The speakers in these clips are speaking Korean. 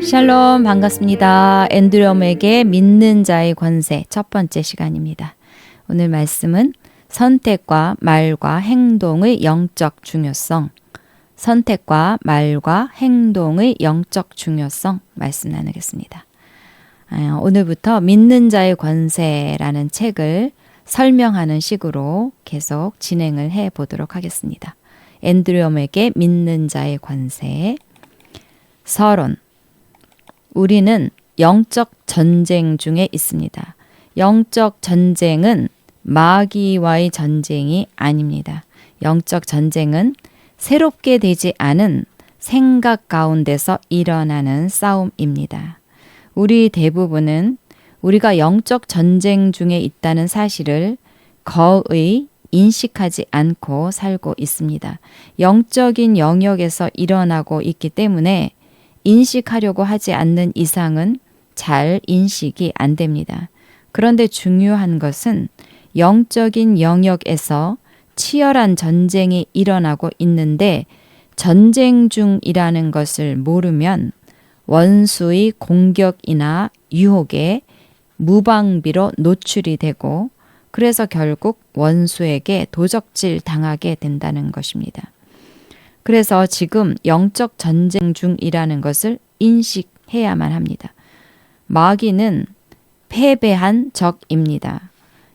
샬롬 반갑습니다. 앤드롬에게 믿는 자의 권세 첫 번째 시간입니다. 오늘 말씀은 선택과 말과 행동의 영적 중요성, 선택과 말과 행동의 영적 중요성 말씀 나누겠습니다. 오늘부터 믿는 자의 권세라는 책을 설명하는 식으로 계속 진행을 해 보도록 하겠습니다. 앤드롬에게 믿는 자의 권세. 서론. 우리는 영적 전쟁 중에 있습니다. 영적 전쟁은 마귀와의 전쟁이 아닙니다. 영적 전쟁은 새롭게 되지 않은 생각 가운데서 일어나는 싸움입니다. 우리 대부분은 우리가 영적 전쟁 중에 있다는 사실을 거의 인식하지 않고 살고 있습니다. 영적인 영역에서 일어나고 있기 때문에 인식하려고 하지 않는 이상은 잘 인식이 안 됩니다. 그런데 중요한 것은 영적인 영역에서 치열한 전쟁이 일어나고 있는데 전쟁 중이라는 것을 모르면 원수의 공격이나 유혹에 무방비로 노출이 되고 그래서 결국 원수에게 도적질 당하게 된다는 것입니다. 그래서 지금 영적 전쟁 중이라는 것을 인식해야만 합니다. 마귀는 패배한 적입니다.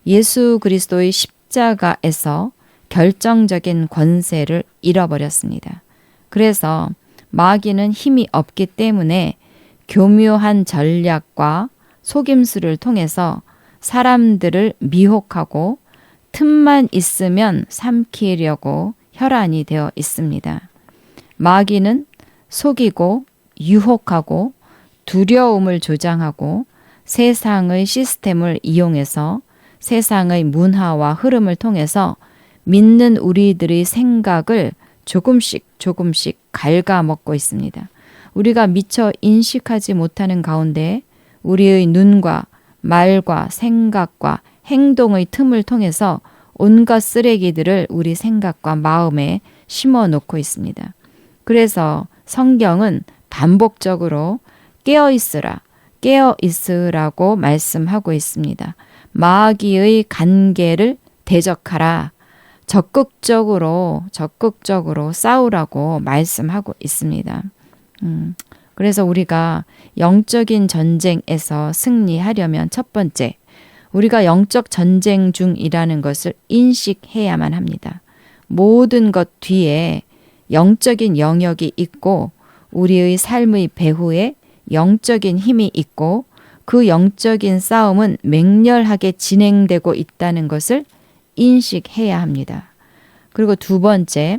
예수 그리스도의 십자가에서 결정적인 권세를 잃어버렸습니다. 그래서 마귀는 힘이 없기 때문에 교묘한 전략과 속임수를 통해서 사람들을 미혹하고 틈만 있으면 삼키려고 혈안이 되어 있습니다. 마귀는 속이고 유혹하고 두려움을 조장하고 세상의 시스템을 이용해서 세상의 문화와 흐름을 통해서 믿는 우리들의 생각을 조금씩 갉아먹고 있습니다. 우리가 미처 인식하지 못하는 가운데 우리의 눈과 말과 생각과 행동의 틈을 통해서 온갖 쓰레기들을 우리 생각과 마음에 심어 놓고 있습니다. 그래서 성경은 반복적으로 깨어있으라고 말씀하고 있습니다. 마귀의 간계를 대적하라. 적극적으로 싸우라고 말씀하고 있습니다. 그래서 우리가 영적인 전쟁에서 승리하려면 첫 번째, 우리가 영적 전쟁 중이라는 것을 인식해야만 합니다. 모든 것 뒤에 영적인 영역이 있고 우리의 삶의 배후에 영적인 힘이 있고 그 영적인 싸움은 맹렬하게 진행되고 있다는 것을 인식해야 합니다. 그리고 두 번째,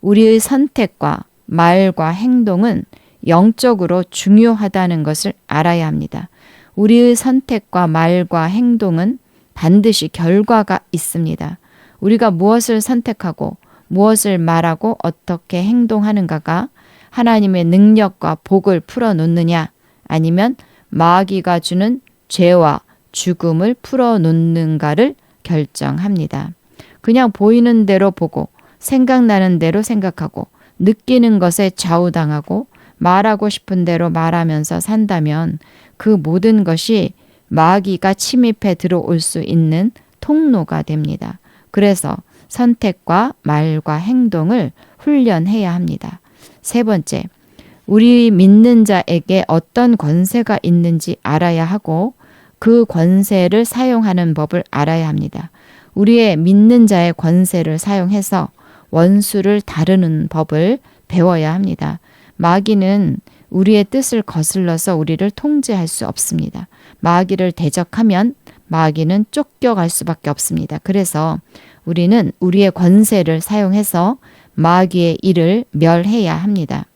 우리의 선택과 말과 행동은 영적으로 중요하다는 것을 알아야 합니다. 우리의 선택과 말과 행동은 반드시 결과가 있습니다. 우리가 무엇을 선택하고 무엇을 말하고 어떻게 행동하는가가 하나님의 능력과 복을 풀어놓느냐 아니면 마귀가 주는 죄와 죽음을 풀어놓는가를 결정합니다. 그냥 보이는 대로 보고 생각나는 대로 생각하고 느끼는 것에 좌우당하고 말하고 싶은 대로 말하면서 산다면 그 모든 것이 마귀가 침입해 들어올 수 있는 통로가 됩니다. 그래서 선택과 말과 행동을 훈련해야 합니다. 세 번째, 우리 믿는 자에게 어떤 권세가 있는지 알아야 하고 그 권세를 사용하는 법을 알아야 합니다. 우리의 믿는 자의 권세를 사용해서 원수를 다루는 법을 배워야 합니다. 마귀는 우리의 뜻을 거슬러서 우리를 통제할 수 없습니다. 마귀를 대적하면 마귀는 쫓겨갈 수밖에 없습니다. 그래서 우리는 우리의 권세를 사용해서 마귀의 일을 멸해야 합니다.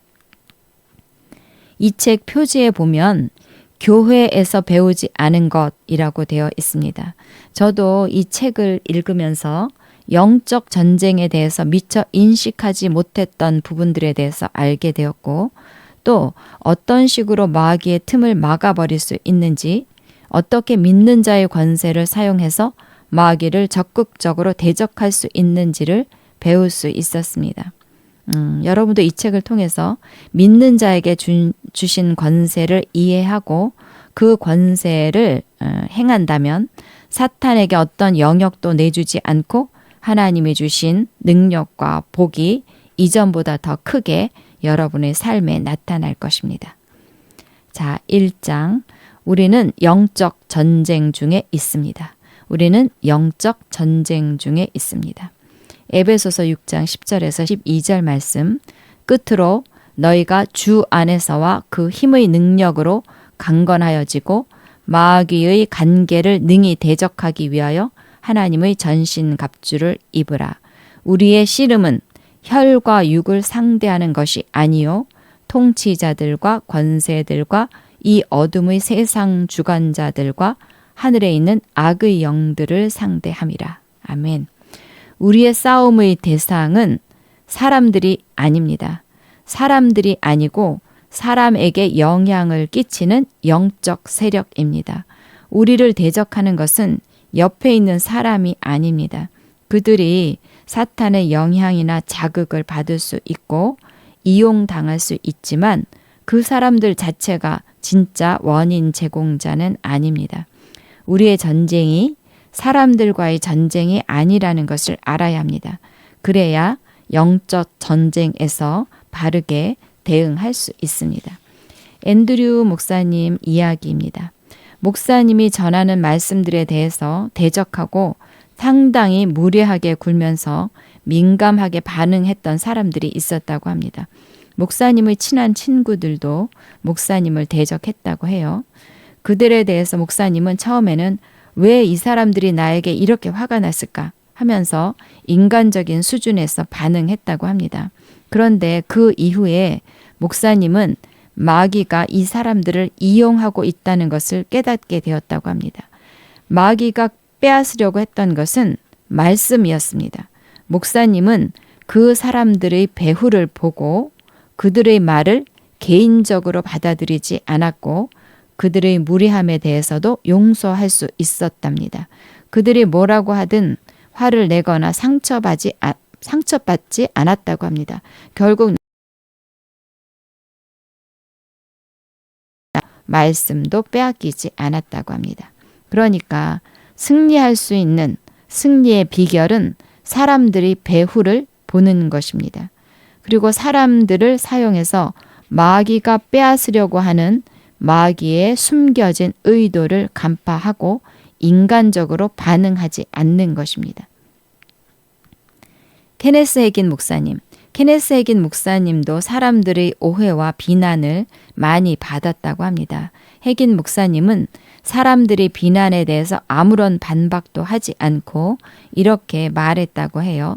이 책 표지에 보면 교회에서 배우지 않은 것이라고 되어 있습니다. 저도 이 책을 읽으면서 영적 전쟁에 대해서 미처 인식하지 못했던 부분들에 대해서 알게 되었고 또 어떤 식으로 마귀의 틈을 막아버릴 수 있는지 어떻게 믿는 자의 권세를 사용해서 마귀를 적극적으로 대적할 수 있는지를 배울 수 있었습니다. 여러분도 이 책을 통해서 믿는 자에게 주신 권세를 이해하고 그 권세를 행한다면 사탄에게 어떤 영역도 내주지 않고 하나님이 주신 능력과 복이 이전보다 더 크게 여러분의 삶에 나타날 것입니다. 자, 1장. 우리는 영적 전쟁 중에 있습니다. 우리는 영적 전쟁 중에 있습니다. 에베소서 6장 10절에서 12절 말씀. 끝으로 너희가 주 안에서와 그 힘의 능력으로 강건하여지고 마귀의 간계를 능히 대적하기 위하여 하나님의 전신갑주를 입으라. 우리의 씨름은 혈과 육을 상대하는 것이 아니요 통치자들과 권세들과 이 어둠의 세상 주관자들과 하늘에 있는 악의 영들을 상대함이라. 아멘. 우리의 싸움의 대상은 사람들이 아닙니다. 사람들이 아니고 사람에게 영향을 끼치는 영적 세력입니다. 우리를 대적하는 것은 옆에 있는 사람이 아닙니다. 그들이 사탄의 영향이나 자극을 받을 수 있고 이용당할 수 있지만 그 사람들 자체가 진짜 원인 제공자는 아닙니다. 우리의 전쟁이 사람들과의 전쟁이 아니라는 것을 알아야 합니다. 그래야 영적 전쟁에서 바르게 대응할 수 있습니다. 앤드류 목사님 이야기입니다. 목사님이 전하는 말씀들에 대해서 대적하고 상당히 무례하게 굴면서 민감하게 반응했던 사람들이 있었다고 합니다. 목사님의 친한 친구들도 목사님을 대적했다고 해요. 그들에 대해서 목사님은 처음에는 왜 이 사람들이 나에게 이렇게 화가 났을까 하면서 인간적인 수준에서 반응했다고 합니다. 그런데 그 이후에 목사님은 마귀가 이 사람들을 이용하고 있다는 것을 깨닫게 되었다고 합니다. 마귀가 빼앗으려고 했던 것은 말씀이었습니다. 목사님은 그 사람들의 배후를 보고 그들의 말을 개인적으로 받아들이지 않았고 그들의 무례함에 대해서도 용서할 수 있었답니다. 그들이 뭐라고 하든 화를 내거나 상처받지 않았다고 합니다. 결국 말씀도 빼앗기지 않았다고 합니다. 그러니까 승리할 수 있는 승리의 비결은 사람들이 배후를 보는 것입니다. 그리고 사람들을 사용해서 마귀가 빼앗으려고 하는 마귀의 숨겨진 의도를 간파하고 인간적으로 반응하지 않는 것입니다. 케네스 해긴 목사님. 케네스 해긴 목사님도 사람들의 오해와 비난을 많이 받았다고 합니다. 해긴 목사님은 사람들의 비난에 대해서 아무런 반박도 하지 않고 이렇게 말했다고 해요.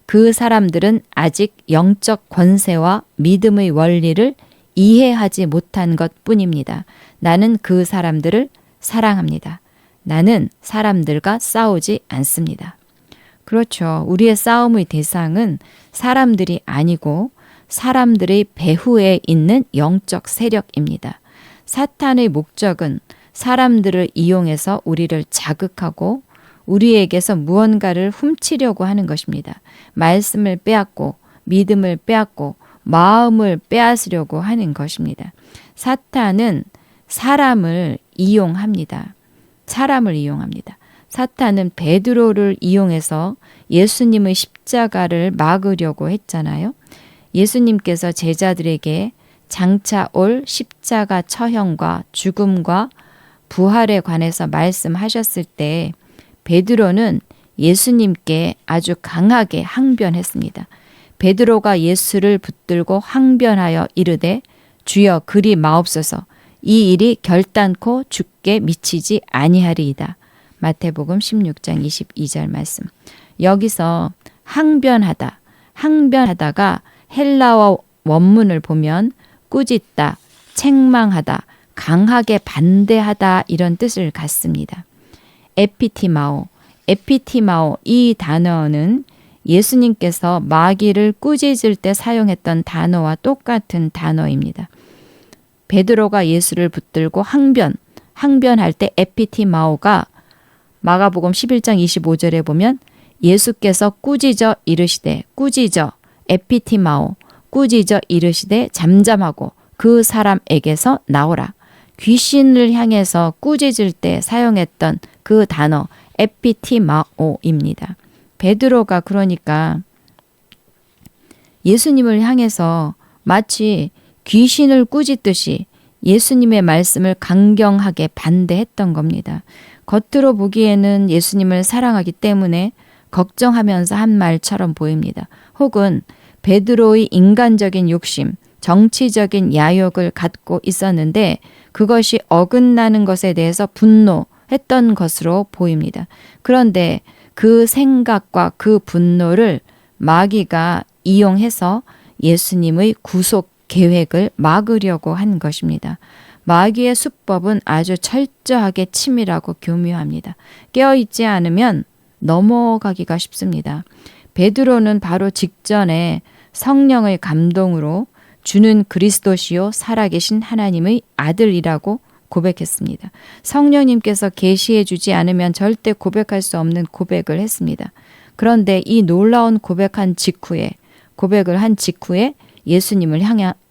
그 사람들은 아직 영적 권세와 믿음의 원리를 이해하지 못한 것뿐입니다. 나는 그 사람들을 사랑합니다. 나는 사람들과 싸우지 않습니다. 그렇죠. 우리의 싸움의 대상은 사람들이 아니고 사람들의 배후에 있는 영적 세력입니다. 사탄의 목적은 사람들을 이용해서 우리를 자극하고 우리에게서 무언가를 훔치려고 하는 것입니다. 말씀을 빼앗고 믿음을 빼앗고 마음을 빼앗으려고 하는 것입니다. 사탄은 사람을 이용합니다. 사람을 이용합니다. 사탄은 베드로를 이용해서 예수님의 십자가를 막으려고 했잖아요. 예수님께서 제자들에게 장차 올 십자가 처형과 죽음과 부활에 관해서 말씀하셨을 때 베드로는 예수님께 아주 강하게 항변했습니다. 베드로가 예수를 붙들고 항변하여 이르되 주여 그리 마옵소서 이 일이 결단코 주께 미치지 아니하리이다. 마태복음 16장 22절 말씀. 여기서 항변하다가 헬라어 원문을 보면 꾸짖다, 책망하다, 강하게 반대하다 이런 뜻을 갖습니다. 에피티마오 이 단어는 예수님께서 마귀를 꾸짖을 때 사용했던 단어와 똑같은 단어입니다. 베드로가 예수를 붙들고 항변할 때 에피티마오가 마가복음 11장 25절에 보면 예수께서 꾸짖어 이르시되 꾸짖어 에피티마오 꾸짖어 이르시되 잠잠하고 그 사람에게서 나오라. 귀신을 향해서 꾸짖을 때 사용했던 그 단어 에피티마오입니다. 베드로가 그러니까 예수님을 향해서 마치 귀신을 꾸짖듯이 예수님의 말씀을 강경하게 반대했던 겁니다. 겉으로 보기에는 예수님을 사랑하기 때문에 걱정하면서 한 말처럼 보입니다. 혹은 베드로의 인간적인 욕심, 정치적인 야욕을 갖고 있었는데 그것이 어긋나는 것에 대해서 분노했던 것으로 보입니다. 그런데 그 생각과 그 분노를 마귀가 이용해서 예수님의 구속 계획을 막으려고 한 것입니다. 마귀의 수법은 아주 철저하게 치밀하고 교묘합니다. 깨어있지 않으면 넘어가기가 쉽습니다. 베드로는 바로 직전에 성령의 감동으로 주는 그리스도시요 살아계신 하나님의 아들이라고 고백했습니다. 성령님께서 계시해 주지 않으면 절대 고백할 수 없는 고백을 했습니다. 그런데 이 놀라운 고백을 한 직후에 예수님을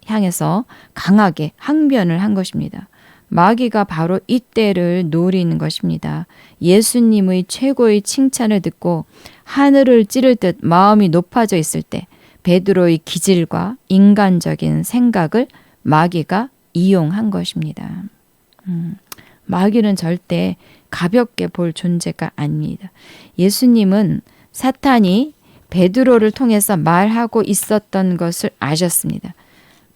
향해서 강하게 항변을 한 것입니다. 마귀가 바로 이때를 노리는 것입니다. 예수님의 최고의 칭찬을 듣고 하늘을 찌를 듯 마음이 높아져 있을 때 베드로의 기질과 인간적인 생각을 마귀가 이용한 것입니다. 마귀는 절대 가볍게 볼 존재가 아닙니다. 예수님은 사탄이 베드로를 통해서 말하고 있었던 것을 아셨습니다.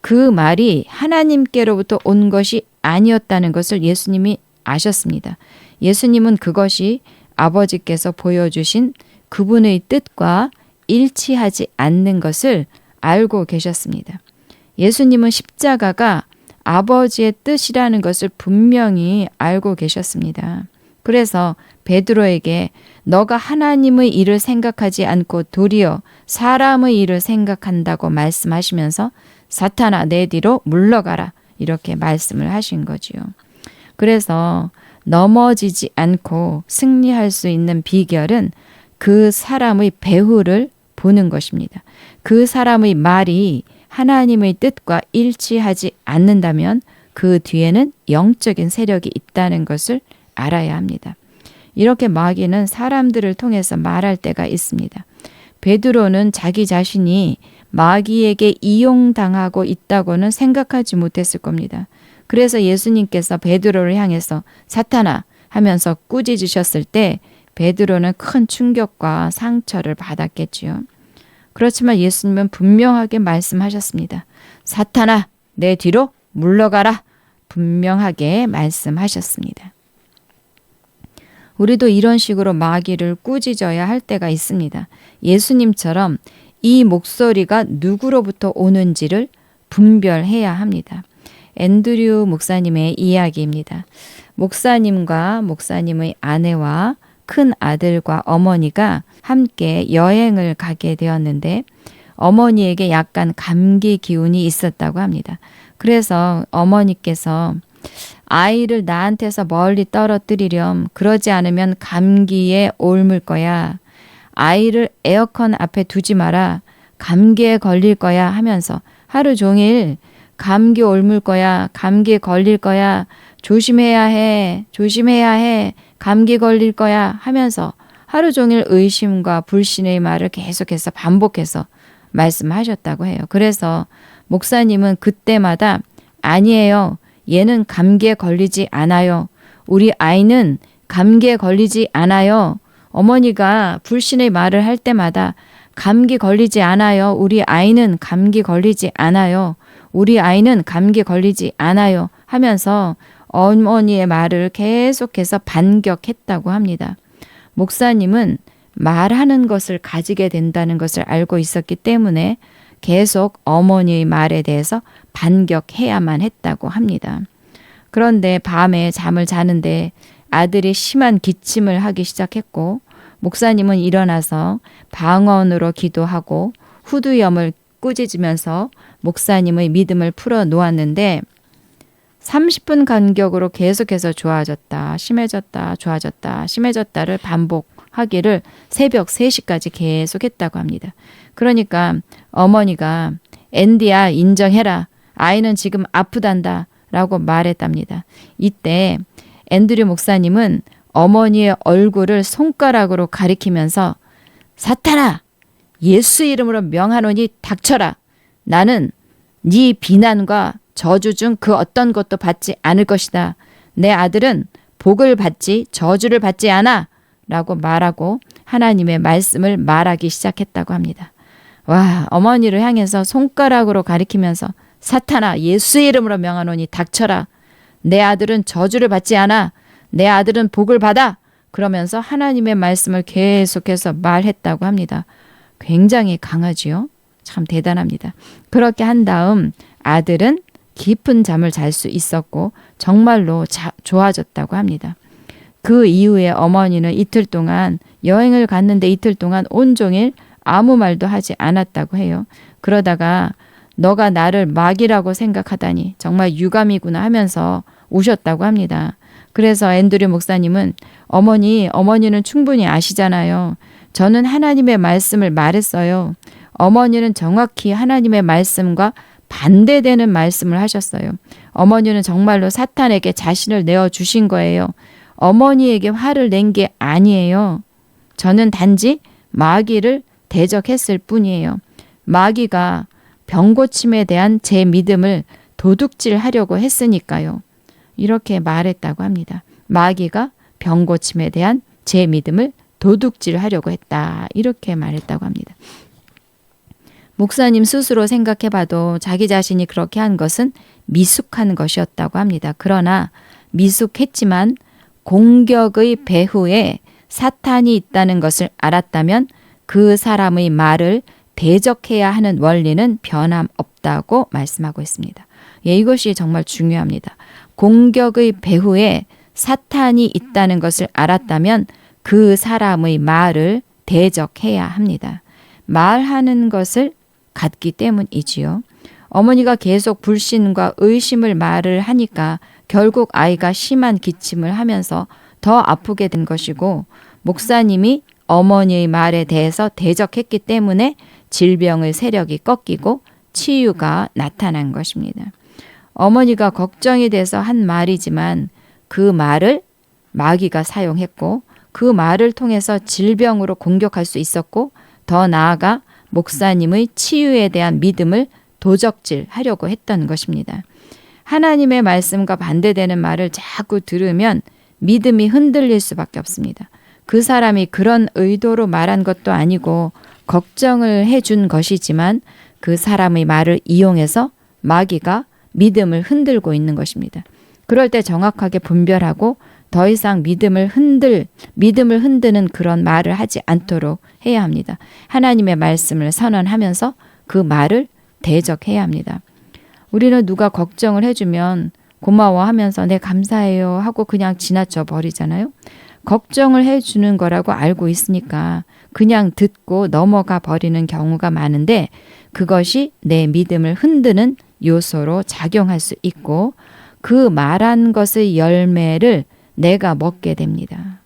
그 말이 하나님께로부터 온 것이 아니었다는 것을 예수님이 아셨습니다. 예수님은 그것이 아버지께서 보여주신 그분의 뜻과 일치하지 않는 것을 알고 계셨습니다. 예수님은 십자가가 아버지의 뜻이라는 것을 분명히 알고 계셨습니다. 그래서 베드로에게 너가 하나님의 일을 생각하지 않고 도리어 사람의 일을 생각한다고 말씀하시면서 사탄아 내 뒤로 물러가라 이렇게 말씀을 하신 거지요. 그래서 넘어지지 않고 승리할 수 있는 비결은 그 사람의 배후를 보는 것입니다. 그 사람의 말이 하나님의 뜻과 일치하지 않는다면 그 뒤에는 영적인 세력이 있다는 것을 알아야 합니다. 이렇게 마귀는 사람들을 통해서 말할 때가 있습니다. 베드로는 자기 자신이 마귀에게 이용당하고 있다고는 생각하지 못했을 겁니다. 그래서 예수님께서 베드로를 향해서 사탄아 하면서 꾸짖으셨을 때 베드로는 큰 충격과 상처를 받았겠지요. 그렇지만 예수님은 분명하게 말씀하셨습니다. 사탄아 내 뒤로 물러가라 분명하게 말씀하셨습니다. 우리도 이런 식으로 마귀를 꾸짖어야 할 때가 있습니다. 예수님처럼 이 목소리가 누구로부터 오는지를 분별해야 합니다. 앤드류 목사님의 이야기입니다. 목사님과 목사님의 아내와 큰 아들과 어머니가 함께 여행을 가게 되었는데 어머니에게 약간 감기 기운이 있었다고 합니다. 그래서 어머니께서 아이를 나한테서 멀리 떨어뜨리렴. 그러지 않으면 감기에 옮을 거야. 아이를 에어컨 앞에 두지 마라. 감기에 걸릴 거야 하면서 하루 종일 감기 옮을 거야. 감기에 걸릴 거야. 조심해야 해. 조심해야 해. 감기 걸릴 거야 하면서 하루 종일 의심과 불신의 말을 계속해서 반복해서 말씀하셨다고 해요. 그래서 목사님은 그때마다 아니에요. 얘는 감기에 걸리지 않아요. 우리 아이는 감기에 걸리지 않아요. 어머니가 불신의 말을 할 때마다 감기 걸리지 않아요. 우리 아이는 감기 걸리지 않아요. 우리 아이는 감기 걸리지 않아요. 하면서 어머니의 말을 계속해서 반격했다고 합니다. 목사님은 말하는 것을 가지게 된다는 것을 알고 있었기 때문에 계속 어머니의 말에 대해서 반격해야만 했다고 합니다. 그런데 밤에 잠을 자는데 아들이 심한 기침을 하기 시작했고 목사님은 일어나서 방언으로 기도하고 후두염을 꾸짖으면서 목사님의 믿음을 풀어 놓았는데 30분 간격으로 계속해서 좋아졌다, 심해졌다, 좋아졌다, 심해졌다를 하기를 새벽 3시까지 계속 했다고 합니다. 그러니까 어머니가 앤디야 인정해라. 아이는 지금 아프단다 라고 말했답니다. 이때 앤드류 목사님은 어머니의 얼굴을 손가락으로 가리키면서 사탄아! 예수 이름으로 명하노니 닥쳐라. 나는 네 비난과 저주 중 그 어떤 것도 받지 않을 것이다. 내 아들은 복을 받지 저주를 받지 않아 라고 말하고 하나님의 말씀을 말하기 시작했다고 합니다. 와, 어머니를 향해서 손가락으로 가리키면서 사탄아 예수 이름으로 명하노니 닥쳐라. 내 아들은 저주를 받지 않아. 내 아들은 복을 받아. 그러면서 하나님의 말씀을 계속해서 말했다고 합니다. 굉장히 강하지요. 참 대단합니다. 그렇게 한 다음 아들은 깊은 잠을 잘 수 있었고 정말로 좋아졌다고 합니다. 그 이후에 어머니는 이틀 동안 여행을 갔는데 이틀 동안 온종일 아무 말도 하지 않았다고 해요. 그러다가 너가 나를 마귀라고 생각하다니 정말 유감이구나 하면서 우셨다고 합니다. 그래서 앤드류 목사님은 어머니는 충분히 아시잖아요. 저는 하나님의 말씀을 말했어요. 어머니는 정확히 하나님의 말씀과 반대되는 말씀을 하셨어요. 어머니는 정말로 사탄에게 자신을 내어주신 거예요. 어머니에게 화를 낸 게 아니에요. 저는 단지 마귀를 대적했을 뿐이에요. 마귀가 병고침에 대한 제 믿음을 도둑질하려고 했으니까요. 이렇게 말했다고 합니다. 마귀가 병고침에 대한 제 믿음을 도둑질하려고 했다. 이렇게 말했다고 합니다. 목사님 스스로 생각해봐도 자기 자신이 그렇게 한 것은 미숙한 것이었다고 합니다. 그러나 미숙했지만 공격의 배후에 사탄이 있다는 것을 알았다면 그 사람의 말을 대적해야 하는 원리는 변함없다고 말씀하고 있습니다. 예, 이것이 정말 중요합니다. 공격의 배후에 사탄이 있다는 것을 알았다면 그 사람의 말을 대적해야 합니다. 말하는 것을 갖기 때문이지요. 어머니가 계속 불신과 의심을 말을 하니까 결국 아이가 심한 기침을 하면서 더 아프게 된 것이고 목사님이 어머니의 말에 대해서 대적했기 때문에 질병의 세력이 꺾이고 치유가 나타난 것입니다. 어머니가 걱정이 돼서 한 말이지만 그 말을 마귀가 사용했고 그 말을 통해서 질병으로 공격할 수 있었고 더 나아가 목사님의 치유에 대한 믿음을 도적질하려고 했던 것입니다. 하나님의 말씀과 반대되는 말을 자꾸 들으면 믿음이 흔들릴 수밖에 없습니다. 그 사람이 그런 의도로 말한 것도 아니고 걱정을 해준 것이지만 그 사람의 말을 이용해서 마귀가 믿음을 흔들고 있는 것입니다. 그럴 때 정확하게 분별하고 더 이상 믿음을 흔드는 그런 말을 하지 않도록 해야 합니다. 하나님의 말씀을 선언하면서 그 말을 대적해야 합니다. 우리는 누가 걱정을 해주면 고마워하면서 네 감사해요 하고 그냥 지나쳐 버리잖아요. 걱정을 해주는 거라고 알고 있으니까 그냥 듣고 넘어가 버리는 경우가 많은데 그것이 내 믿음을 흔드는 요소로 작용할 수 있고 그 말한 것의 열매를 내가 먹게 됩니다.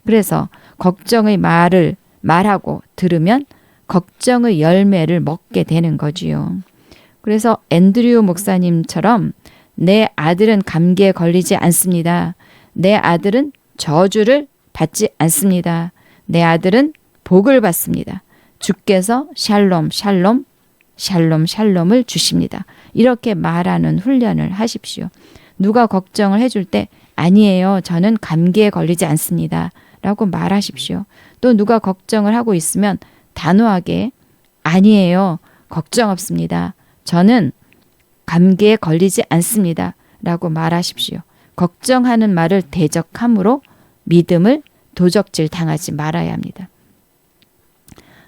그래서 걱정의 말을 말하고 들으면 걱정의 열매를 먹게 되는 거지요. 그래서 앤드류 목사님처럼 내 아들은 감기에 걸리지 않습니다. 내 아들은 저주를 받지 않습니다. 내 아들은 복을 받습니다. 주께서 샬롬 샬롬 샬롬 샬롬을 주십니다. 이렇게 말하는 훈련을 하십시오. 누가 걱정을 해줄 때 아니에요. 저는 감기에 걸리지 않습니다. 라고 말하십시오. 또 누가 걱정을 하고 있으면 단호하게 아니에요. 걱정 없습니다. 저는 감기에 걸리지 않습니다. 라고 말하십시오. 걱정하는 말을 대적함으로 믿음을 도적질 당하지 말아야 합니다.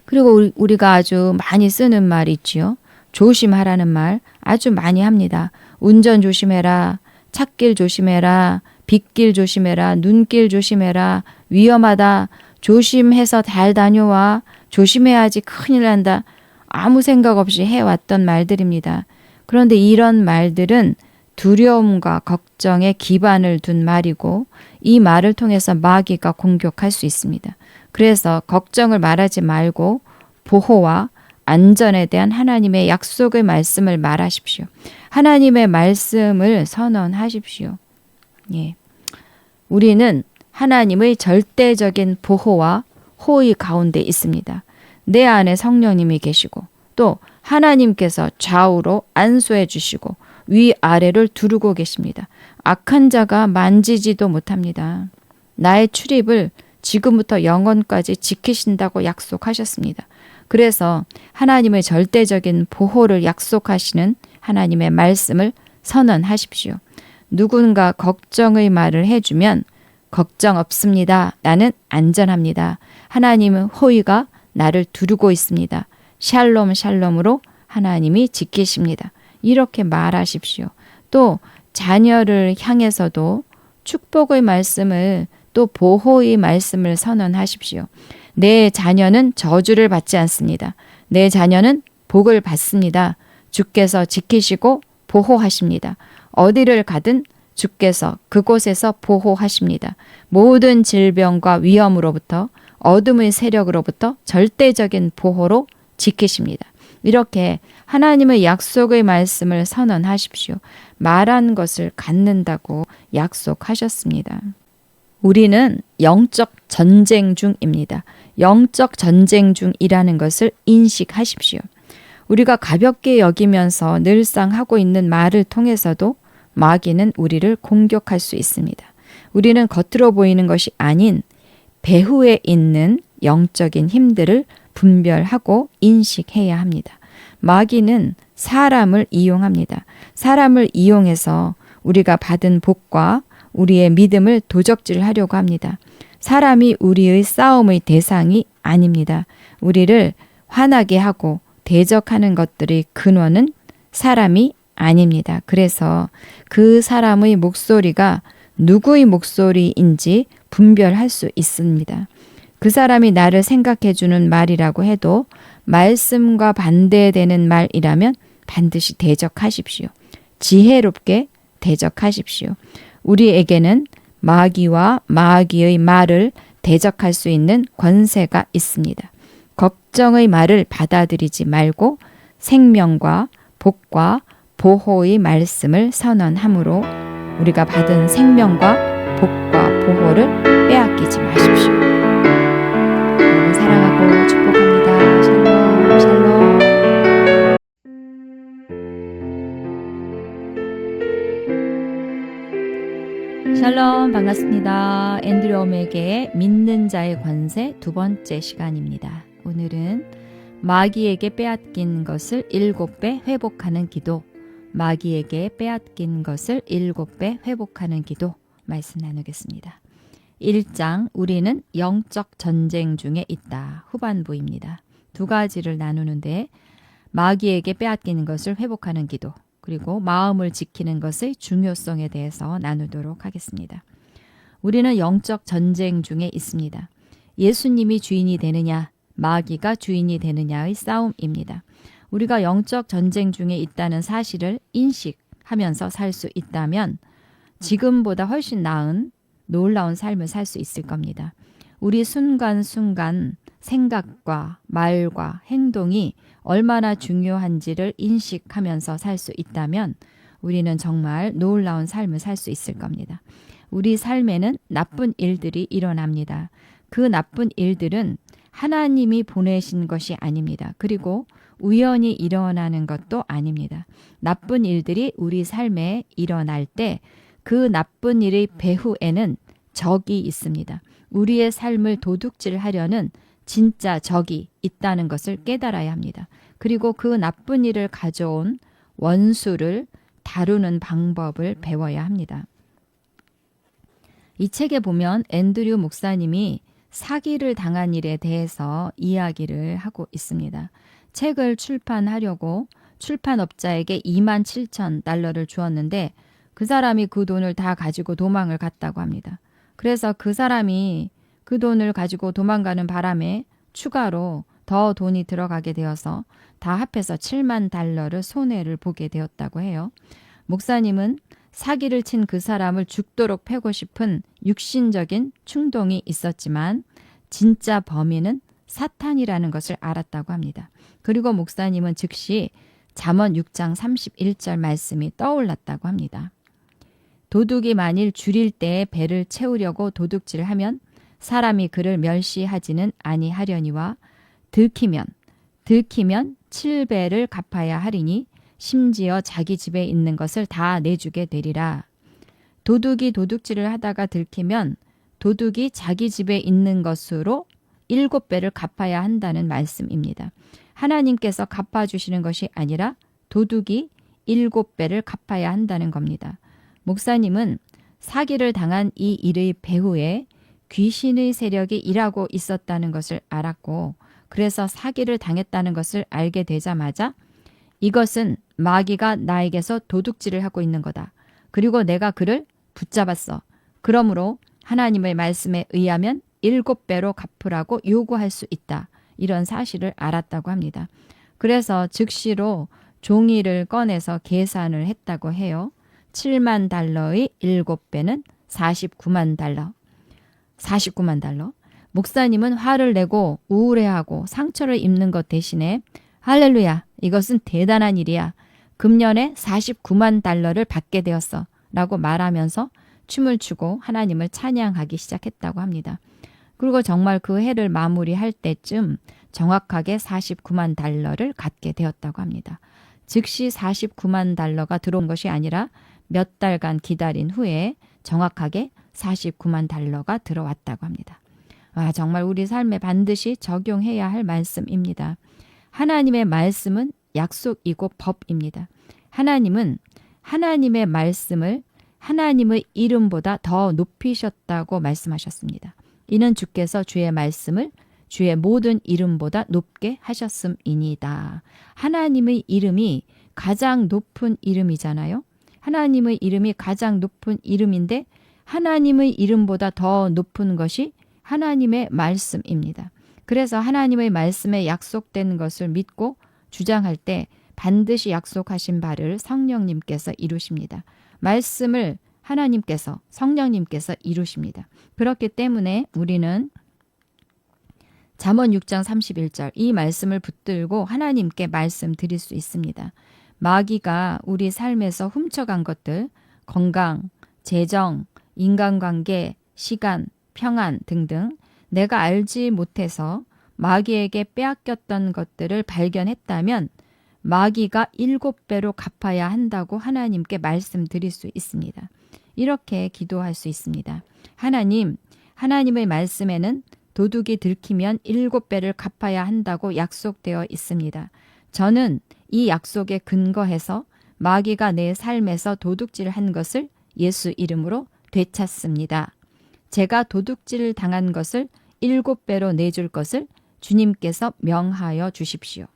그리고 우리가 아주 많이 쓰는 말 있지요. 조심하라는 말 아주 많이 합니다. 운전 조심해라. 찻길 조심해라. 빗길 조심해라. 눈길 조심해라. 위험하다. 조심해서 잘 다녀와. 조심해야지 큰일 난다. 아무 생각 없이 해왔던 말들입니다. 그런데 이런 말들은 두려움과 걱정에 기반을 둔 말이고 이 말을 통해서 마귀가 공격할 수 있습니다. 그래서 걱정을 말하지 말고 보호와 안전에 대한 하나님의 약속의 말씀을 말하십시오. 하나님의 말씀을 선언하십시오. 예. 우리는 하나님의 절대적인 보호와 호의 가운데 있습니다. 내 안에 성령님이 계시고 또 하나님께서 좌우로 안수해 주시고 위아래를 두르고 계십니다. 악한 자가 만지지도 못합니다. 나의 출입을 지금부터 영원까지 지키신다고 약속하셨습니다. 그래서 하나님의 절대적인 보호를 약속하시는 하나님의 말씀을 선언하십시오. 누군가 걱정의 말을 해주면 걱정 없습니다. 나는 안전합니다. 하나님의 호의가 나를 두르고 있습니다. 샬롬 샬롬으로 하나님이 지키십니다. 이렇게 말하십시오. 또 자녀를 향해서도 축복의 말씀을 또 보호의 말씀을 선언하십시오. 내 자녀는 저주를 받지 않습니다. 내 자녀는 복을 받습니다. 주께서 지키시고 보호하십니다. 어디를 가든 주께서 그곳에서 보호하십니다. 모든 질병과 위험으로부터 어둠의 세력으로부터 절대적인 보호로 지키십니다. 이렇게 하나님의 약속의 말씀을 선언하십시오. 말한 것을 갖는다고 약속하셨습니다. 우리는 영적 전쟁 중입니다. 영적 전쟁 중이라는 것을 인식하십시오. 우리가 가볍게 여기면서 늘상 하고 있는 말을 통해서도 마귀는 우리를 공격할 수 있습니다. 우리는 겉으로 보이는 것이 아닌 배후에 있는 영적인 힘들을 분별하고 인식해야 합니다. 마귀는 사람을 이용합니다. 사람을 이용해서 우리가 받은 복과 우리의 믿음을 도적질하려고 합니다. 사람이 우리의 싸움의 대상이 아닙니다. 우리를 화나게 하고 대적하는 것들의 근원은 사람이 아닙니다. 그래서 그 사람의 목소리가 누구의 목소리인지 분별할 수 있습니다. 그 사람이 나를 생각해 주는 말이라고 해도 말씀과 반대되는 말이라면 반드시 대적하십시오. 지혜롭게 대적하십시오. 우리에게는 마귀와 마귀의 말을 대적할 수 있는 권세가 있습니다. 걱정의 말을 받아들이지 말고 생명과 복과 보호의 말씀을 선언함으로 우리가 받은 생명과 복과 보호를 빼앗기지 마십시오. 여러분 사랑하고 축복합니다. 샬롬 샬롬. 샬롬 반갑습니다. 앤드류 오메게의 믿는 자의 권세 두 번째 시간입니다. 오늘은 마귀에게 빼앗긴 것을 7배 회복하는 기도, 마귀에게 빼앗긴 것을 7배 회복하는 기도 말씀 나누겠습니다. 1장 우리는 영적 전쟁 중에 있다. 후반부입니다. 두 가지를 나누는데 마귀에게 빼앗기는 것을 회복하는 기도, 그리고 마음을 지키는 것의 중요성에 대해서 나누도록 하겠습니다. 우리는 영적 전쟁 중에 있습니다. 예수님이 주인이 되느냐, 마귀가 주인이 되느냐의 싸움입니다. 우리가 영적 전쟁 중에 있다는 사실을 인식하면서 살 수 있다면 지금보다 훨씬 나은 놀라운 삶을 살 수 있을 겁니다. 우리 순간순간 생각과 말과 행동이 얼마나 중요한지를 인식하면서 살 수 있다면 우리는 정말 놀라운 삶을 살 수 있을 겁니다. 우리 삶에는 나쁜 일들이 일어납니다. 그 나쁜 일들은 하나님이 보내신 것이 아닙니다. 그리고 우연히 일어나는 것도 아닙니다. 나쁜 일들이 우리 삶에 일어날 때 그 나쁜 일의 배후에는 적이 있습니다. 우리의 삶을 도둑질하려는 진짜 적이 있다는 것을 깨달아야 합니다. 그리고 그 나쁜 일을 가져온 원수를 다루는 방법을 배워야 합니다. 이 책에 보면 앤드류 목사님이 사기를 당한 일에 대해서 이야기를 하고 있습니다. 책을 출판하려고 출판업자에게 27,000달러를 주었는데 그 사람이 그 돈을 다 가지고 도망을 갔다고 합니다. 그래서 그 사람이 그 돈을 가지고 도망가는 바람에 추가로 더 돈이 들어가게 되어서 다 합해서 70,000달러를 손해를 보게 되었다고 해요. 목사님은 사기를 친 그 사람을 죽도록 패고 싶은 육신적인 충동이 있었지만 진짜 범인은 사탄이라는 것을 알았다고 합니다. 그리고 목사님은 즉시 잠언 6장 31절 말씀이 떠올랐다고 합니다. 도둑이 만일 줄일 때에 배를 채우려고 도둑질을 하면 사람이 그를 멸시하지는 아니하려니와 들키면 7배를 갚아야 하리니 심지어 자기 집에 있는 것을 다 내주게 되리라. 도둑이 도둑질을 하다가 들키면 도둑이 자기 집에 있는 것으로 7배를 갚아야 한다는 말씀입니다. 하나님께서 갚아주시는 것이 아니라 도둑이 7배를 갚아야 한다는 겁니다. 목사님은 사기를 당한 이 일의 배후에 귀신의 세력이 일하고 있었다는 것을 알았고, 그래서 사기를 당했다는 것을 알게 되자마자 이것은 마귀가 나에게서 도둑질을 하고 있는 거다. 그리고 내가 그를 붙잡았어. 그러므로 하나님의 말씀에 의하면 7배로 갚으라고 요구할 수 있다. 이런 사실을 알았다고 합니다. 그래서 즉시로 종이를 꺼내서 계산을 했다고 해요. 7만 달러의 7배는 49만 달러. 49만 달러. 목사님은 화를 내고 우울해하고 상처를 입는 것 대신에 할렐루야, 이것은 대단한 일이야. 금년에 49만 달러를 받게 되었어. 라고 말하면서 춤을 추고 하나님을 찬양하기 시작했다고 합니다. 그리고 정말 그 해를 마무리할 때쯤 정확하게 49만 달러를 갖게 되었다고 합니다. 즉시 49만 달러가 들어온 것이 아니라 몇 달간 기다린 후에 정확하게 49만 달러가 들어왔다고 합니다. 정말 우리 삶에 반드시 적용해야 할 말씀입니다. 하나님의 말씀은 약속이고 법입니다. 하나님은 하나님의 말씀을 하나님의 이름보다 더 높이셨다고 말씀하셨습니다. 이는 주께서 주의 말씀을 주의 모든 이름보다 높게 하셨음이니이다. 하나님의 이름이 가장 높은 이름이잖아요. 하나님의 이름이 가장 높은 이름인데 하나님의 이름보다 더 높은 것이 하나님의 말씀입니다. 그래서 하나님의 말씀에 약속된 것을 믿고 주장할 때 반드시 약속하신 바를 성령님께서 이루십니다. 말씀을 하나님께서, 성령님께서 이루십니다. 그렇기 때문에 우리는 잠언 6장 31절 이 말씀을 붙들고 하나님께 말씀드릴 수 있습니다. 마귀가 우리 삶에서 훔쳐간 것들, 건강, 재정, 인간관계, 시간, 평안 등등 내가 알지 못해서 마귀에게 빼앗겼던 것들을 발견했다면 마귀가 7배로 갚아야 한다고 하나님께 말씀드릴 수 있습니다. 이렇게 기도할 수 있습니다. 하나님, 하나님의 말씀에는 도둑이 들키면 7배를 갚아야 한다고 약속되어 있습니다. 저는 이 약속에 근거해서 마귀가 내 삶에서 도둑질한 것을 예수 이름으로 되찾습니다. 제가 도둑질 당한 것을 7배로 내줄 것을 주님께서 명하여 주십시오.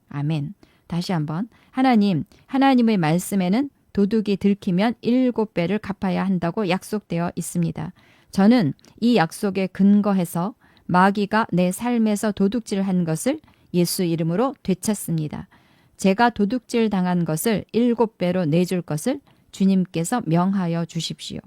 아멘. 다시 한번 하나님, 하나님의 말씀에는 도둑이 들키면 7배를 갚아야 한다고 약속되어 있습니다. 저는 이 약속에 근거해서 마귀가 내 삶에서 도둑질한 것을 예수 이름으로 되찾습니다. 제가 도둑질 당한 것을 7배로 내줄 것을 주님께서 명하여 주십시오.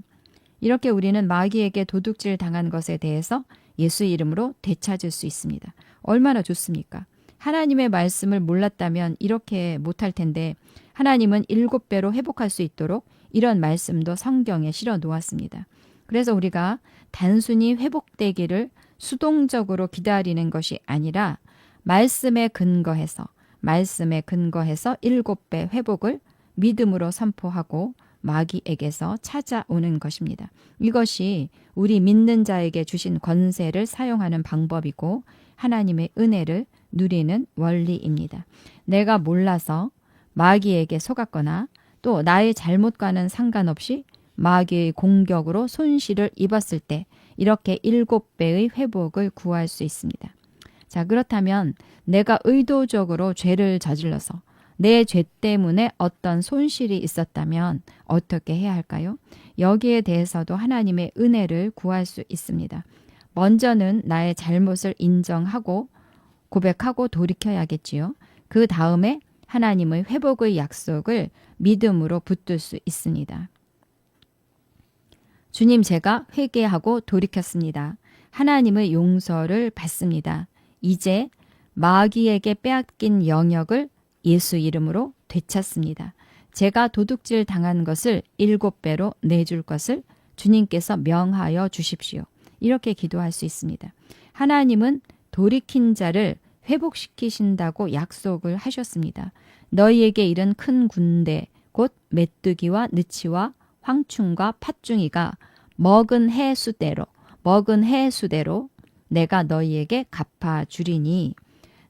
이렇게 우리는 마귀에게 도둑질 당한 것에 대해서 예수 이름으로 되찾을 수 있습니다. 얼마나 좋습니까? 하나님의 말씀을 몰랐다면 이렇게 못할 텐데 하나님은 7배로 회복할 수 있도록 이런 말씀도 성경에 실어 놓았습니다. 그래서 우리가 단순히 회복되기를 수동적으로 기다리는 것이 아니라 말씀에 근거해서 7배 회복을 믿음으로 선포하고 마귀에게서 찾아오는 것입니다. 이것이 우리 믿는 자에게 주신 권세를 사용하는 방법이고 하나님의 은혜를 누리는 원리입니다. 내가 몰라서 마귀에게 속았거나 또 나의 잘못과는 상관없이 마귀의 공격으로 손실을 입었을 때 이렇게 7배의 회복을 구할 수 있습니다. 자, 그렇다면 내가 의도적으로 죄를 저질러서 내 죄 때문에 어떤 손실이 있었다면 어떻게 해야 할까요? 여기에 대해서도 하나님의 은혜를 구할 수 있습니다. 먼저는 나의 잘못을 인정하고 고백하고 돌이켜야겠지요. 그 다음에 하나님의 회복의 약속을 믿음으로 붙들 수 있습니다. 주님, 제가 회개하고 돌이켰습니다. 하나님의 용서를 받습니다. 이제 마귀에게 빼앗긴 영역을 예수 이름으로 되찾습니다. 제가 도둑질 당한 것을 7배로 내줄 것을 주님께서 명하여 주십시오. 이렇게 기도할 수 있습니다. 하나님은 돌이킨 자를 회복시키신다고 약속을 하셨습니다. 너희에게 이른 큰 군대 곧 메뚜기와 느치와 황충과 팥중이가 먹은 해수대로 내가 너희에게 갚아주리니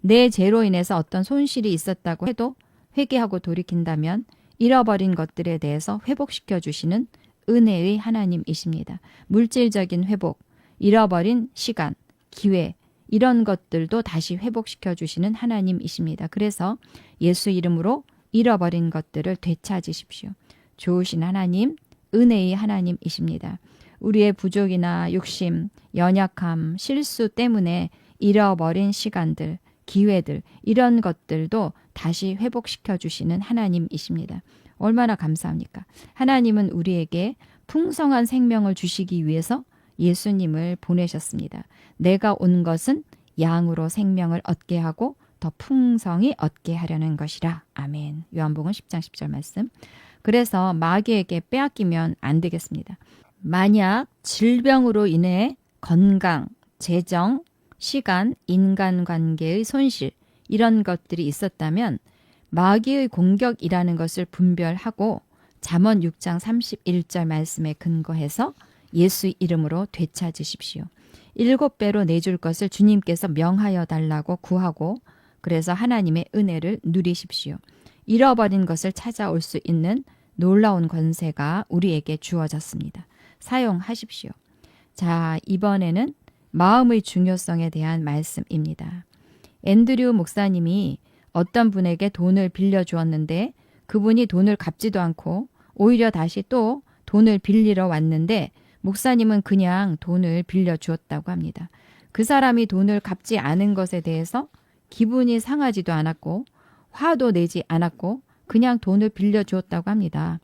내 죄로 인해서 어떤 손실이 있었다고 해도 회개하고 돌이킨다면 잃어버린 것들에 대해서 회복시켜 주시는 은혜의 하나님이십니다. 물질적인 회복, 잃어버린 시간, 기회 이런 것들도 다시 회복시켜 주시는 하나님이십니다. 그래서 예수 이름으로 잃어버린 것들을 되찾으십시오. 좋으신 하나님, 은혜의 하나님이십니다. 우리의 부족이나 욕심, 연약함, 실수 때문에 잃어버린 시간들, 기회들 이런 것들도 다시 회복시켜 주시는 하나님이십니다. 얼마나 감사합니까? 하나님은 우리에게 풍성한 생명을 주시기 위해서 예수님을 보내셨습니다. 내가 온 것은 양으로 생명을 얻게 하고 더 풍성히 얻게 하려는 것이라. 아멘. 요한복음 10장 10절 말씀. 그래서 마귀에게 빼앗기면 안 되겠습니다. 만약 질병으로 인해 건강, 재정, 시간, 인간관계의 손실 이런 것들이 있었다면 마귀의 공격이라는 것을 분별하고 잠언 6장 31절 말씀에 근거해서 예수 이름으로 되찾으십시오. 7배로 내줄 것을 주님께서 명하여 달라고 구하고 그래서 하나님의 은혜를 누리십시오. 잃어버린 것을 찾아올 수 있는 놀라운 권세가 우리에게 주어졌습니다. 사용하십시오. 자, 이번에는 마음의 중요성에 대한 말씀입니다. 앤드류 목사님이 어떤 분에게 돈을 빌려주었는데 그분이 돈을 갚지도 않고 오히려 다시 또 돈을 빌리러 왔는데 목사님은 그냥 돈을 빌려주었다고 합니다. 그 사람이 돈을 갚지 않은 것에 대해서 기분이 상하지도 않았고 화도 내지 않았고 그냥 돈을 빌려주었다고 합니다.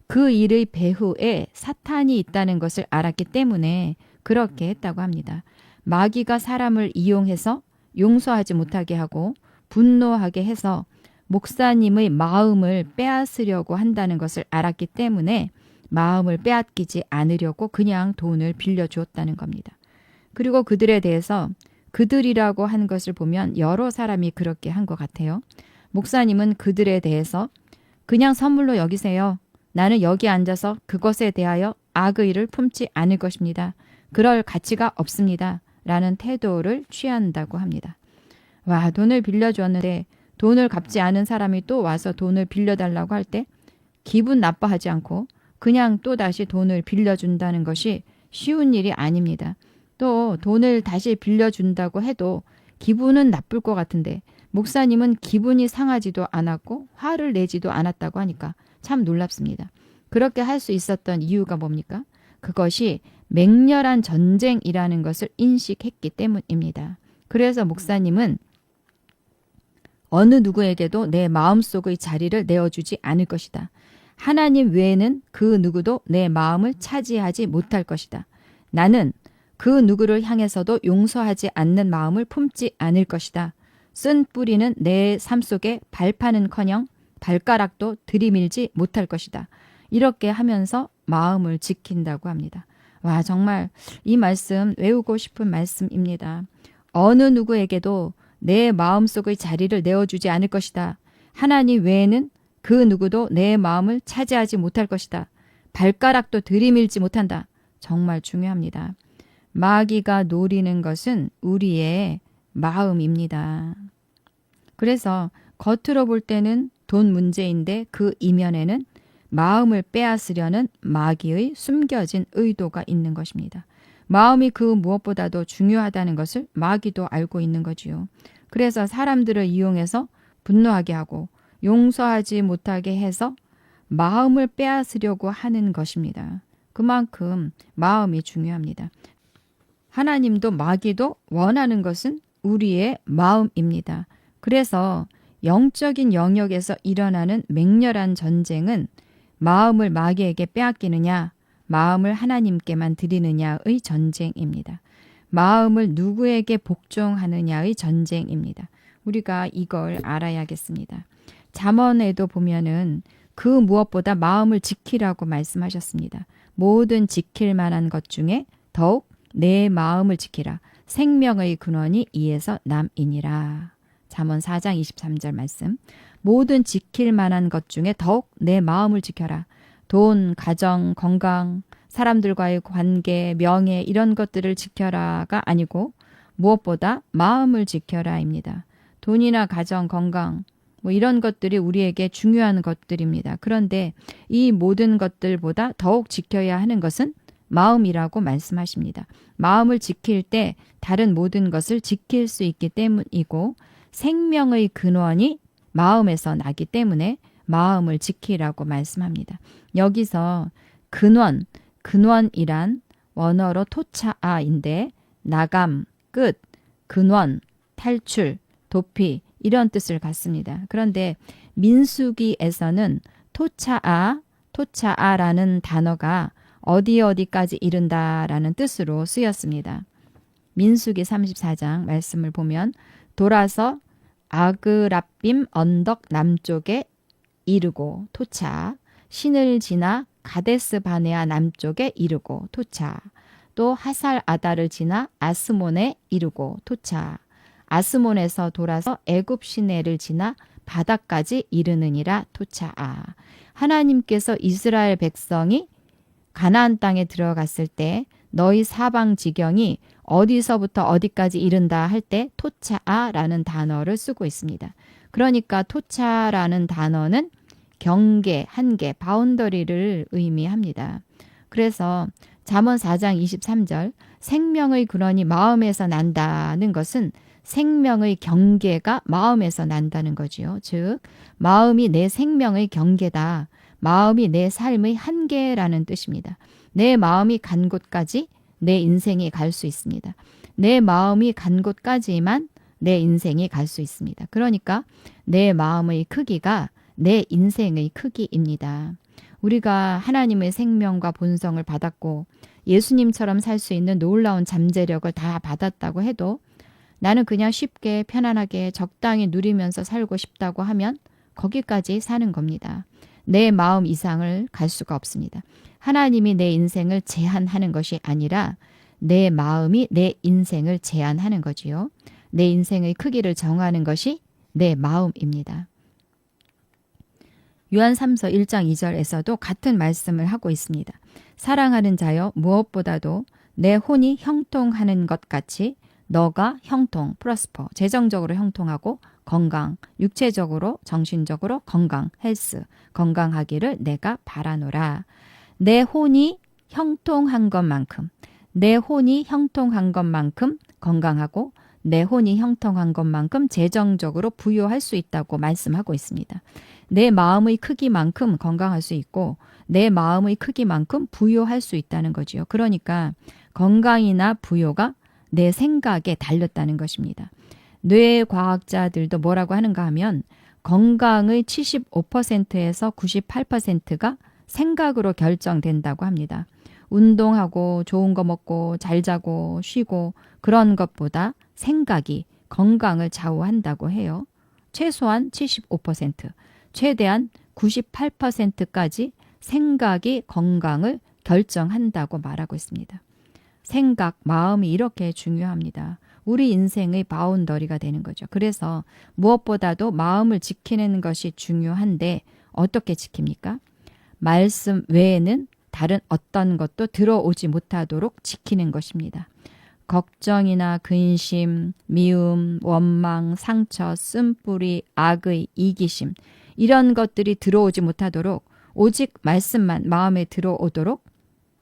그 일의 배후에 사탄이 있다는 것을 알았기 때문에 그렇게 했다고 합니다. 마귀가 사람을 이용해서 용서하지 못하게 하고 분노하게 해서 목사님의 마음을 빼앗으려고 한다는 것을 알았기 때문에 마음을 빼앗기지 않으려고 그냥 돈을 빌려주었다는 겁니다. 그리고 그들에 대해서 그들이라고 한 것을 보면 여러 사람이 그렇게 한 것 같아요. 목사님은 그들에 대해서 그냥 선물로 여기세요. 나는 여기 앉아서 그것에 대하여 악의를 품지 않을 것입니다. 그럴 가치가 없습니다. 라는 태도를 취한다고 합니다. 와, 돈을 빌려주었는데 돈을 갚지 않은 사람이 또 와서 돈을 빌려달라고 할 때 기분 나빠하지 않고 그냥 또 다시 돈을 빌려준다는 것이 쉬운 일이 아닙니다. 또 돈을 다시 빌려준다고 해도 기분은 나쁠 것 같은데 목사님은 기분이 상하지도 않았고 화를 내지도 않았다고 하니까 참 놀랍습니다. 그렇게 할 수 있었던 이유가 뭡니까? 그것이 맹렬한 전쟁이라는 것을 인식했기 때문입니다. 그래서 목사님은 어느 누구에게도 내 마음속의 자리를 내어주지 않을 것이다. 하나님 외에는 그 누구도 내 마음을 차지하지 못할 것이다. 나는 그 누구를 향해서도 용서하지 않는 마음을 품지 않을 것이다. 쓴 뿌리는 내 삶 속에 발파는커녕 발가락도 들이밀지 못할 것이다. 이렇게 하면서 마음을 지킨다고 합니다. 와, 정말 이 말씀 외우고 싶은 말씀입니다. 어느 누구에게도 내 마음속의 자리를 내어주지 않을 것이다. 하나님 외에는 그 누구도 내 마음을 차지하지 못할 것이다. 발가락도 들이밀지 못한다. 정말 중요합니다. 마귀가 노리는 것은 우리의 마음입니다. 그래서 겉으로 볼 때는 돈 문제인데 그 이면에는 마음을 빼앗으려는 마귀의 숨겨진 의도가 있는 것입니다. 마음이 그 무엇보다도 중요하다는 것을 마귀도 알고 있는 거지요. 그래서 사람들을 이용해서 분노하게 하고 용서하지 못하게 해서 마음을 빼앗으려고 하는 것입니다. 그만큼 마음이 중요합니다. 하나님도 마귀도 원하는 것은 우리의 마음입니다. 그래서 영적인 영역에서 일어나는 맹렬한 전쟁은 마음을 마귀에게 빼앗기느냐, 마음을 하나님께만 드리느냐의 전쟁입니다. 마음을 누구에게 복종하느냐의 전쟁입니다. 우리가 이걸 알아야겠습니다. 잠언에도 보면은 그 무엇보다 마음을 지키라고 말씀하셨습니다. 모든 지킬 만한 것 중에 더욱 내 마음을 지키라. 생명의 근원이 이에서 남이니라. 잠언 4장 23절 말씀. 모든 지킬 만한 것 중에 더욱 내 마음을 지켜라. 돈, 가정, 건강, 사람들과의 관계, 명예 이런 것들을 지켜라가 아니고 무엇보다 마음을 지켜라입니다. 돈이나 가정, 건강 뭐 이런 것들이 우리에게 중요한 것들입니다. 그런데 이 모든 것들보다 더욱 지켜야 하는 것은 마음이라고 말씀하십니다. 마음을 지킬 때 다른 모든 것을 지킬 수 있기 때문이고 생명의 근원이 마음에서 나기 때문에 마음을 지키라고 말씀합니다. 여기서 근원이란 원어로 토차아인데 나감, 끝, 근원, 탈출, 도피 이런 뜻을 갖습니다. 그런데 민수기에서는 토차아라는 단어가 어디까지 이른다라는 뜻으로 쓰였습니다. 민수기 34장 말씀을 보면 돌아서 아그라빔 언덕 남쪽에 이르고 토차, 신을 지나 가데스 바네아 남쪽에 이르고 토차, 또 하살 아다를 지나 아스몬에 이르고 토차, 아스몬에서 돌아서 애굽 시내를 지나 바다까지 이르느니라 토차아. 하나님께서 이스라엘 백성이 가나안 땅에 들어갔을 때 너희 사방 지경이 어디서부터 어디까지 이른다 할 때 토차아라는 단어를 쓰고 있습니다. 그러니까 토차라는 단어는 경계, 한계, 바운더리를 의미합니다. 그래서 잠언 4장 23절 생명의 근원이 마음에서 난다는 것은 생명의 경계가 마음에서 난다는 거지요. 즉 마음이 내 생명의 경계다. 마음이 내 삶의 한계라는 뜻입니다. 내 마음이 간 곳까지 내 인생이 갈 수 있습니다. 내 마음이 간 곳까지만 내 인생이 갈 수 있습니다. 그러니까 내 마음의 크기가 내 인생의 크기입니다. 우리가 하나님의 생명과 본성을 받았고 예수님처럼 살 수 있는 놀라운 잠재력을 다 받았다고 해도 나는 그냥 쉽게 편안하게 적당히 누리면서 살고 싶다고 하면 거기까지 사는 겁니다. 내 마음 이상을 갈 수가 없습니다. 하나님이 내 인생을 제한하는 것이 아니라 내 마음이 내 인생을 제한하는 거지요. 내 인생의 크기를 정하는 것이 내 마음입니다. 요한 3서 1장 2절에서도 같은 말씀을 하고 있습니다. 사랑하는 자여 무엇보다도 내 혼이 형통하는 것 같이 너가 형통, 프로스퍼, 재정적으로 형통하고 건강, 육체적으로, 정신적으로 건강, 헬스, 건강하기를 내가 바라노라. 내 혼이 형통한 것만큼 건강하고 내 혼이 형통한 것만큼 재정적으로 부유할 수 있다고 말씀하고 있습니다. 내 마음의 크기만큼 건강할 수 있고 내 마음의 크기만큼 부유할 수 있다는 거지요. 그러니까 건강이나 부유가 내 생각에 달렸다는 것입니다. 뇌과학자들도 뭐라고 하는가 하면 건강의 75%에서 98%가 생각으로 결정된다고 합니다. 운동하고 좋은 거 먹고 잘 자고 쉬고 그런 것보다 생각이 건강을 좌우한다고 해요. 최소한 75%, 최대한 98%까지 생각이 건강을 결정한다고 말하고 있습니다. 생각, 마음이 이렇게 중요합니다. 우리 인생의 바운더리가 되는 거죠. 그래서 무엇보다도 마음을 지키는 것이 중요한데 어떻게 지킵니까? 말씀 외에는 다른 어떤 것도 들어오지 못하도록 지키는 것입니다. 걱정이나 근심, 미움, 원망, 상처, 쓴뿌리, 악의, 이기심 이런 것들이 들어오지 못하도록 오직 말씀만 마음에 들어오도록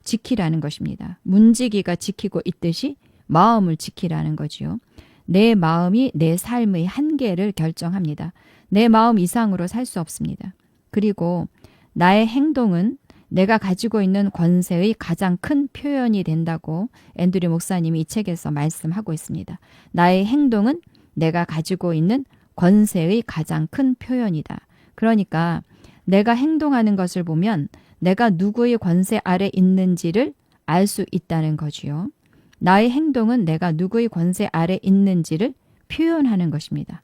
지키라는 것입니다. 문지기가 지키고 있듯이 마음을 지키라는 거지요. 내 마음이 내 삶의 한계를 결정합니다. 내 마음 이상으로 살 수 없습니다. 그리고 나의 행동은 내가 가지고 있는 권세의 가장 큰 표현이 된다고 앤드류 목사님이 이 책에서 말씀하고 있습니다. 나의 행동은 내가 가지고 있는 권세의 가장 큰 표현이다. 그러니까 내가 행동하는 것을 보면 내가 누구의 권세 아래 있는지를 알 수 있다는 거지요. 나의 행동은 내가 누구의 권세 아래 있는지를 표현하는 것입니다.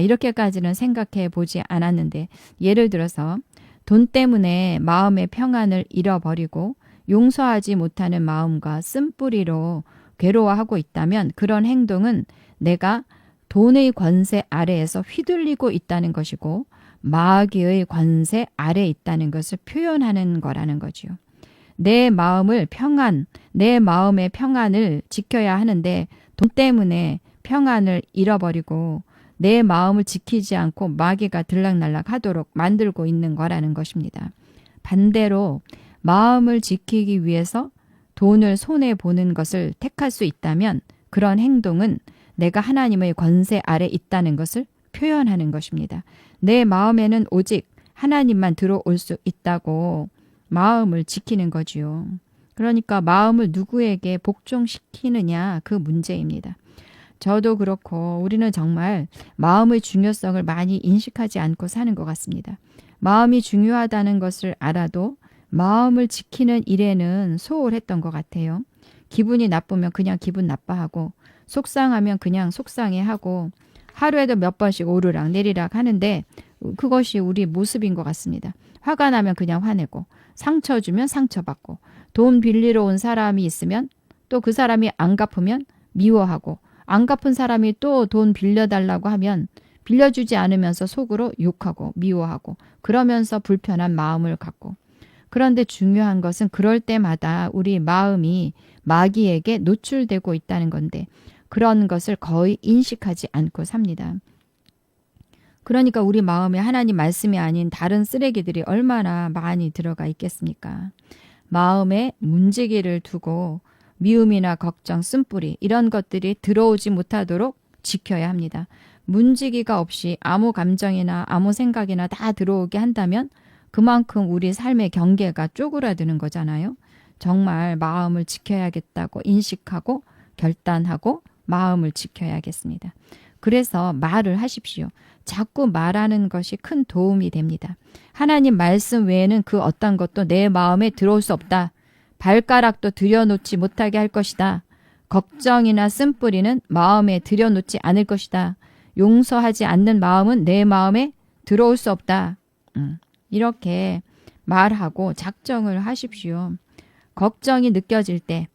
이렇게까지는 생각해 보지 않았는데, 예를 들어서 돈 때문에 마음의 평안을 잃어버리고 용서하지 못하는 마음과 쓴뿌리로 괴로워하고 있다면 그런 행동은 내가 돈의 권세 아래에서 휘둘리고 있다는 것이고 마귀의 권세 아래에 있다는 것을 표현하는 거라는 거지요. 내 마음의 평안을 지켜야 하는데 돈 때문에 평안을 잃어버리고 내 마음을 지키지 않고 마귀가 들락날락 하도록 만들고 있는 거라는 것입니다. 반대로 마음을 지키기 위해서 돈을 손해보는 것을 택할 수 있다면 그런 행동은 내가 하나님의 권세 아래 있다는 것을 표현하는 것입니다. 내 마음에는 오직 하나님만 들어올 수 있다고 마음을 지키는 거지요. 그러니까 마음을 누구에게 복종시키느냐, 그 문제입니다. 저도 그렇고 우리는 정말 마음의 중요성을 많이 인식하지 않고 사는 것 같습니다. 마음이 중요하다는 것을 알아도 마음을 지키는 일에는 소홀했던 것 같아요. 기분이 나쁘면 그냥 기분 나빠하고 속상하면 그냥 속상해하고 하루에도 몇 번씩 오르락 내리락 하는데 그것이 우리 모습인 것 같습니다. 화가 나면 그냥 화내고 상처 주면 상처받고 돈 빌리러 온 사람이 있으면 또 그 사람이 안 갚으면 미워하고 안 갚은 사람이 또 돈 빌려달라고 하면 빌려주지 않으면서 속으로 욕하고 미워하고 그러면서 불편한 마음을 갖고, 그런데 중요한 것은 그럴 때마다 우리 마음이 마귀에게 노출되고 있다는 건데 그런 것을 거의 인식하지 않고 삽니다. 그러니까 우리 마음에 하나님 말씀이 아닌 다른 쓰레기들이 얼마나 많이 들어가 있겠습니까? 마음에 문지기를 두고 미움이나 걱정, 쓴뿌리 이런 것들이 들어오지 못하도록 지켜야 합니다. 문지기가 없이 아무 감정이나 아무 생각이나 다 들어오게 한다면 그만큼 우리 삶의 경계가 쪼그라드는 거잖아요. 정말 마음을 지켜야겠다고 인식하고 결단하고 마음을 지켜야겠습니다. 그래서 말을 하십시오. 자꾸 말하는 것이 큰 도움이 됩니다. 하나님 말씀 외에는 그 어떤 것도 내 마음에 들어올 수 없다. 발가락도 들여놓지 못하게 할 것이다. 걱정이나 쓴뿌리는 마음에 들여놓지 않을 것이다. 용서하지 않는 마음은 내 마음에 들어올 수 없다. 이렇게 말하고 작정을 하십시오. 걱정이 느껴질 때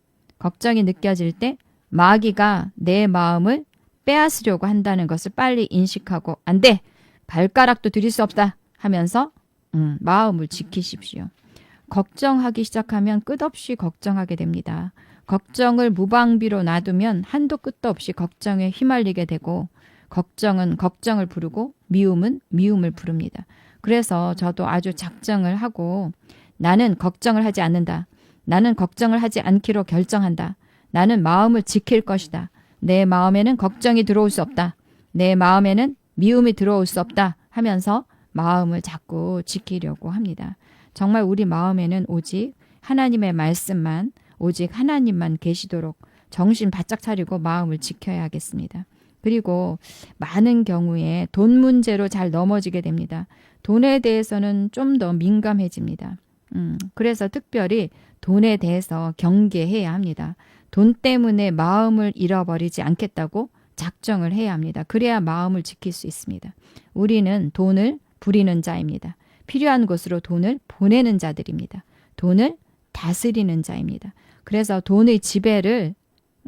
마귀가 내 마음을 빼앗으려고 한다는 것을 빨리 인식하고 안 돼! 발가락도 들일 수 없다! 하면서 마음을 지키십시오. 걱정하기 시작하면 끝없이 걱정하게 됩니다. 걱정을 무방비로 놔두면 한도 끝도 없이 걱정에 휘말리게 되고 걱정은 걱정을 부르고 미움은 미움을 부릅니다. 그래서 저도 아주 작정을 하고 나는 걱정을 하지 않는다. 나는 걱정을 하지 않기로 결정한다. 나는 마음을 지킬 것이다. 내 마음에는 걱정이 들어올 수 없다. 내 마음에는 미움이 들어올 수 없다 하면서 마음을 자꾸 지키려고 합니다. 정말 우리 마음에는 오직 하나님의 말씀만, 오직 하나님만 계시도록 정신 바짝 차리고 마음을 지켜야 하겠습니다. 그리고 많은 경우에 돈 문제로 잘 넘어지게 됩니다. 돈에 대해서는 좀 더 민감해집니다. 그래서 특별히 돈에 대해서 경계해야 합니다. 돈 때문에 마음을 잃어버리지 않겠다고 작정을 해야 합니다. 그래야 마음을 지킬 수 있습니다. 우리는 돈을 부리는 자입니다. 필요한 곳으로 돈을 보내는 자들입니다. 돈을 다스리는 자입니다. 그래서 돈의 지배를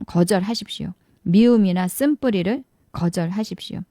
거절하십시오. 미움이나 쓴뿌리를 거절하십시오.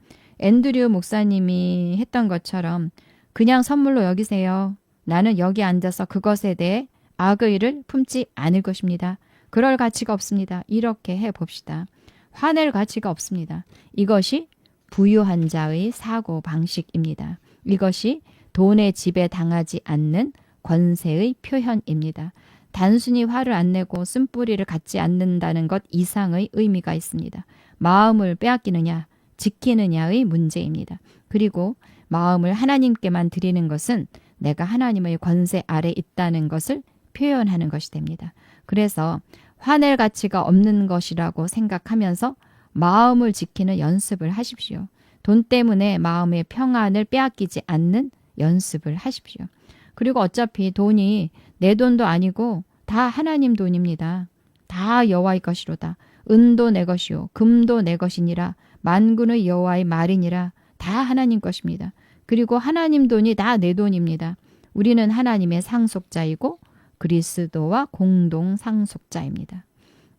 앤드류 목사님이 했던 것처럼 그냥 선물로 여기세요. 나는 여기 앉아서 그것에 대해 악의를 품지 않을 것입니다. 그럴 가치가 없습니다. 이렇게 해봅시다. 화낼 가치가 없습니다. 이것이 부유한 자의 사고 방식입니다. 이것이 돈에 지배당하지 않는 권세의 표현입니다. 단순히 화를 안 내고 쓴뿌리를 갖지 않는다는 것 이상의 의미가 있습니다. 마음을 빼앗기느냐, 지키느냐의 문제입니다. 그리고 마음을 하나님께만 드리는 것은 내가 하나님의 권세 아래 있다는 것을 표현하는 것이 됩니다. 그래서 화낼 가치가 없는 것이라고 생각하면서 마음을 지키는 연습을 하십시오. 돈 때문에 마음의 평안을 빼앗기지 않는 연습을 하십시오. 그리고 어차피 돈이 내 돈도 아니고 다 하나님 돈입니다. 다 여호와의 것이로다. 은도 내 것이요 금도 내 것이니라. 만군의 여호와의 말이니라. 다 하나님 것입니다. 그리고 하나님 돈이 다 내 돈입니다. 우리는 하나님의 상속자이고 그리스도와 공동 상속자입니다.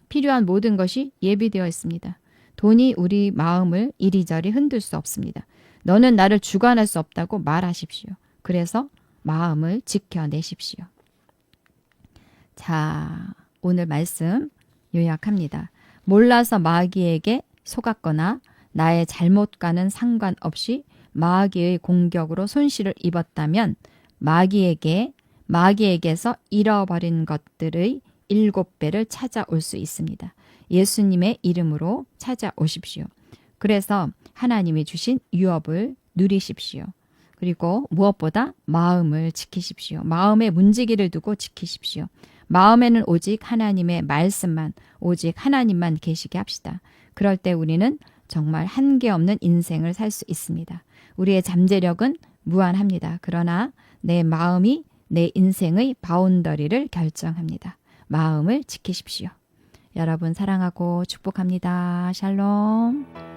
필요한 모든 것이 예비되어 있습니다. 돈이 우리 마음을 이리저리 흔들 수 없습니다. 너는 나를 주관할 수 없다고 말하십시오. 그래서 마음을 지켜내십시오. 자, 오늘 말씀 요약합니다. 몰라서 마귀에게 속았거나 나의 잘못과는 상관없이 마귀의 공격으로 손실을 입었다면 마귀에게서 잃어버린 것들의 7배를 찾아올 수 있습니다. 예수님의 이름으로 찾아오십시오. 그래서 하나님이 주신 유업을 누리십시오. 그리고 무엇보다 마음을 지키십시오. 마음에 문지기를 두고 지키십시오. 마음에는 오직 하나님의 말씀만, 오직 하나님만 계시게 합시다. 그럴 때 우리는 정말 한계 없는 인생을 살 수 있습니다. 우리의 잠재력은 무한합니다. 그러나 내 마음이 내 인생의 바운더리를 결정합니다. 마음을 지키십시오. 여러분 사랑하고 축복합니다. 샬롬.